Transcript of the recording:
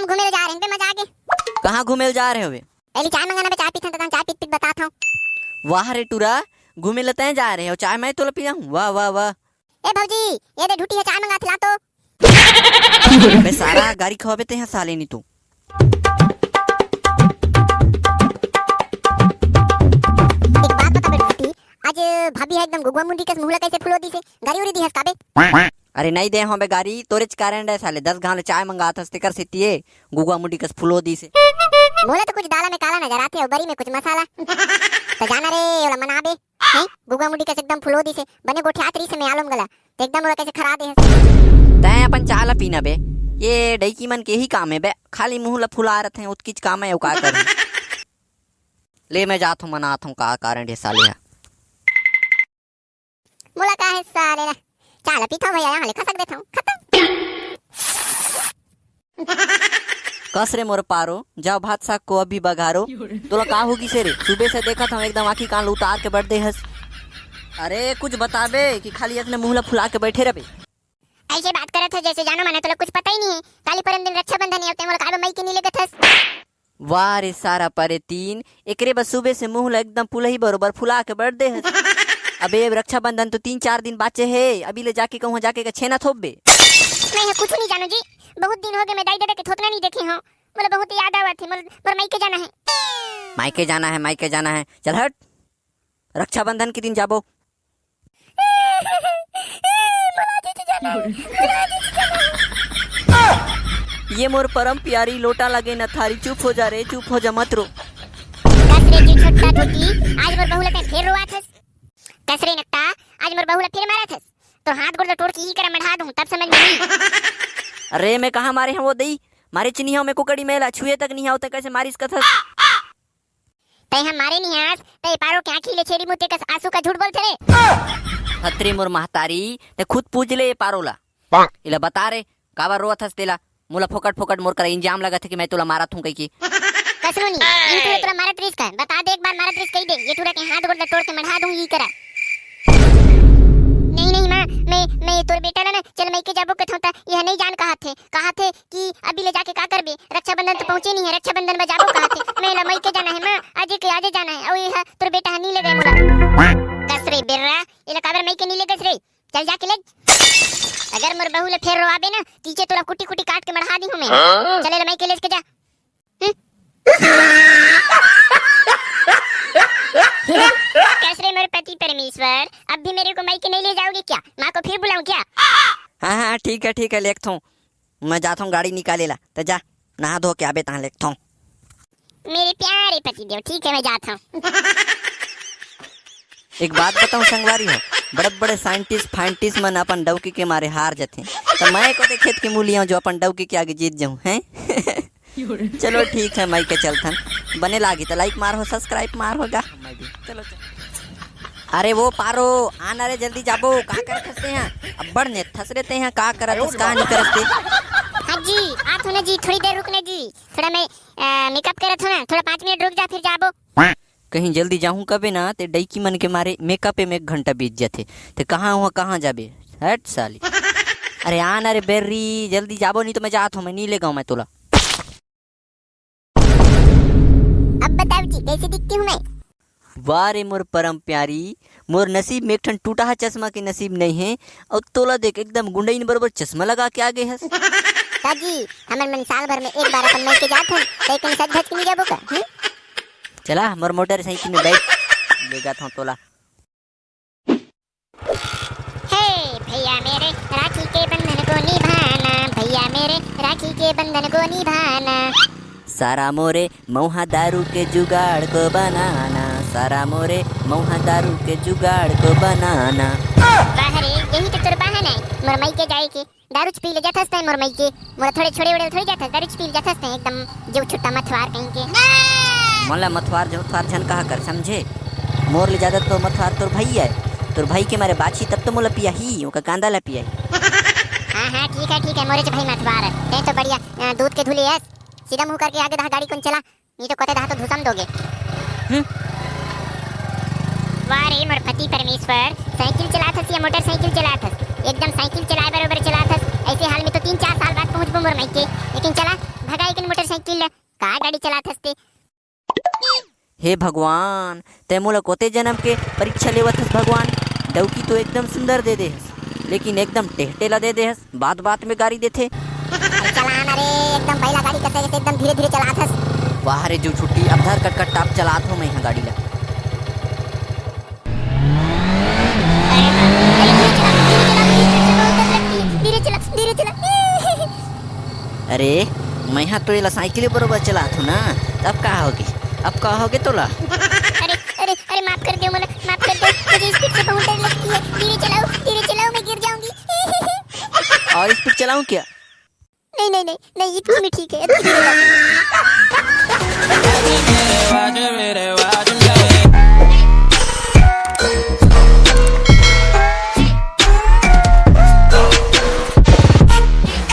हम घूमे जा रहे हैं मजा आगे। कहाँ घूमे जा रहे हो बे? पहले चाय मंगाना पे चाय पीते हैं, चाय पीते बताता हूँ। वाह रे टूरा, घूमे लेते हैं जा रहे हो, चाय मैं तो पिया हूँ। वाह वाह वाह। ए भौजी ये दे ढूटी है, चाय मंगा खिला तो। बे सारा गाड़ी खवाबे हैं साले नहीं तू। एक बात बता बे ढूटी, आज भाभी है एकदम गुगवा मुंडी के मुहला कैसे फुलो दी से गाड़ी उड़ी दी हस काबे। अरे नहीं दे हो बे गाड़ी, तोरे कारण है साले 10 गांव चाय मंगात हस्ते कर सितिए गुगवा मुंडी कस फुलो दी से। बोला तो कुछ दाला में काला नजर आते है, बरी में कुछ मसाला। तो जाना रे ओला मनाबे हैं गुगवा मुंडी कस एकदम फुलो दी से बने गोठे आतरी से मैं आलम गला तो एकदम ओला कैसे खरा दे है। तै अपन चाला पीना बे, ये डईकी मन के ही काम है बे, खाली मुंह ला फुला रहे हैं, उत्किच काम है का कर। ले मैं जात हूं मनात हूं का कारण है साले है। बोला का है साले ना, चाला पीता भैया यहां ले खसक देता हूं खत्म। कस रे मोर पारो, जाओ भात साग को अभी बघारो। तोला का होगी से रे, सुबह से देखा था एकदम आंखी कान उतार के बैठ दे हस। अरे कुछ बताबे कि खाली अपने मुंह ला फुला के बैठे रहे। ऐसे बात करत है जैसे जानो माने तो कुछ पता ही नहीं है। काली परम दिन रक्षाबंधन है, मोला काबे मई के नहीं लगत हस। वाह रे सारा परे तीन एकरे बस सुबह से मुंह ला एकदम पुलही बरोबर फुला के बैठ दे हस। अबे रक्षाबंधन तो 3-4 दिन बाचे है, अभी ले जाके कहूं जाके का छेना थोप बे। मैं कुछ नहीं जानो जी, बहुत दिन हो गए मैं दाई दादा के थोतना नहीं देखे हूं, मुझे बहुत याद आवत है। मोर मायके जाना है। मायके जाना है, मायके जाना है, चल हट। रक्षाबंधन के दिन जाबो। ये मोर परम प्यारी लोटा लगे न थारी, चुप हो जा रे, चुप हो जा मत रो। कसरे जी छोटा ढोटी, आज मोर बहुला ते फिर रोआ थस। कसरे नक्टा, आज मोर बहुला फिर मारा थस, तो हाथ गोड़ तोड़ के ही करा मढ़ा दूं तब समझ में नहीं। अरे मैं कहाँ मारे हैं वो दई, मारे चिन्ही हो मैं कुकड़ी मेला छुए तक नहीं आओ, कैसे मारिस कथस। तै हम मारे नहीं आस, तै पारो के आंखी ले छेड़ी मुते कस आंसू का झूठ बोलते रे। हतरी मोर महतारी, ते खुद पूछ ले पारोला इला बता रे काबर रोत हस तेला। मोला फोकट फोकट मोर कर इंजाम लगा थे कि मैं तोला मारा थूं कई की। कसरो नहीं इन तोरा मारत रिस का बता दे, एक बार मारत रिस कही दे, ये तोरा के हाथ गोड़ तोड़ के मढ़ा दूं, ये करा। नहीं नहीं मां, मैं तोर बेटा ना चल मैं के जाबो कथौता, यह नहीं जान कहा थे कि अभी ले जाके का करबे, रक्षाबंधन तो पहुंचे नहीं है, रक्षाबंधन में जाबो कहा थे। मैं ला मई के जाना है मां, आज के आजे जाना है, और ये तोर बेटा नहीं ले गए मोरा। कसरे बिर्रा इला काबर मई के नहीं ले कसरे, चल जाके ले। अगर मोर बहू ले फेर रोआबे ना, नीचे तोरा कुटी कुटी काट के मढ़ा दी हूं मैं। चले ले मई के ले के जा। कैसे मेरे पति परमेश्वर, अब भी मेरे को मई के नहीं ले जाओगे क्या? माँ को फिर बुलाऊं क्या? हाँ हाँ ठीक है लेखता हूँ, मैं जाता हूँ गाड़ी निकाले ला, तो जा नहा धो के आबे तहाँ लेखता हूँ। मेरे प्यारे पति देव, ठीक है मैं जाता हूँ। एक बात बताऊं संगवारी हो, बड़े बड़े साइंटिस्ट फाइंटिस्ट मन अपन डौकी के मारे हार जाते, तो मैं को खेत के मूलियां जो अपन डौकी के आगे जीत जाऊं हैं। चलो ठीक है, मैं के चलथन, बने लागी तो लाइक मार हो, सब्सक्राइब मार होगा। चलो अरे वो पारो आना रे, जल्दी जाबो, का कर थसते हैं अब्बड़ ने थस रहते हैं, का करत का नहीं करते। हाँ जी आप हो ना जी, थोड़ी देर रुकना जी, थोड़ा मैं मेकअप करत हूं ना, थोड़ा 5 मिनट रुक जा फिर जाबो। कहीं जल्दी जाऊं कबे ना ते डईकी मन के मारे मेकअप में 1 घंटा बीत जाते, ते कहाँ हुआ कहाँ जाबे हट साली। अरे आना रे बेर्री, जल्दी जाबो, नहीं तो मैं जात हूँ, मैं नहीं ले गाऊं मैं तोला। अब बताओ जी कैसे दिखती हूँ मैं? वाह रे मोर परम प्यारी, मोर नसीब में एक ठन टूटा है चश्मा के नसीब नहीं है, और तोला देख एकदम गुंडईन बरोबर चश्मा लगा के आगे है। दादी हमर मन साल भर में एक बार अपन मई के जात हन, लेकिन सच धज के नहीं जाबो का? चला मोर मोटरसाइकिल में बैठ लेगा था तोला। हे भैया मेरे राखी के बंधन को निभाना, भैया मेरे राखी के बंधन को निभाना। सारा मोरे मौहा दारू के जुगाड़ को बनाना, सारा मोरे मौहा दारू के जुगाड़ को बनाना। बाहरे यही तो तोर बहाना है मोर मई के जाए के, दारू पी ले जाथस तै मोर मई के, मोर थोड़े छोड़े उड़े थोड़ी जाथस, दारू पी ले जाथस तै एकदम जो छुट्टा मथवार कहीं के। मोला मथवार जो थवार झन कहा कर समझे, मोर ले ज्यादा तो मथवार तोर भाई है, तोर भाई के मारे बाछी तब तो मोला पिया ही, ओका कांदा ला पिया ही। हाँ ठीक है मोरे भाई मथवार है, तै तो बढ़िया दूध के धुली है, सीधा मुंह करके आगे दा गाड़ी कौन चला, नहीं तो कोते दा तो धुसम दोगे। वाह रे मोर पति परमेश्वर, साइकिल चलाथस या मोटरसाइकिल चलाथस? एकदम साइकिल चलाए बरोबर चलाथस, ऐसे हाल में तो 3-4 साल बाद पहुंचबो मोर मई के, लेकिन चला भगाई के मोटरसाइकिल का गाड़ी चलात हसते। हे भगवान, ते मोला कोते जन्म के परीक्षा लेवत हस भगवान। डौकी तो एकदम सुंदर दे देहस, लेकिन एकदम टेहटेला दे देहस, बात बात में गाड़ी देथे। चलान अरे एकदम बैला गाड़ी कसे जैसे एकदम धीरे धीरे चलात हस। वाह रे जो छुट्टी, अब धर कट टाप चलात हो मैं यहाँ गाड़ी ला। धीरे चला। अरे मैं यहाँ तो ये साइकिल बरोबर चलात हूँ ना, तब का होगी, अब का होगे तोला। अरे अरे अरे माफ कर दो, माफ कर दो, मुझे स्पीड से बहुत डर लगती है। धीरे चलाओ मैं गिर जाऊंगी। और स्पीड चलाऊं क्या? नहीं इतनी भी ठीक है, इतनी भी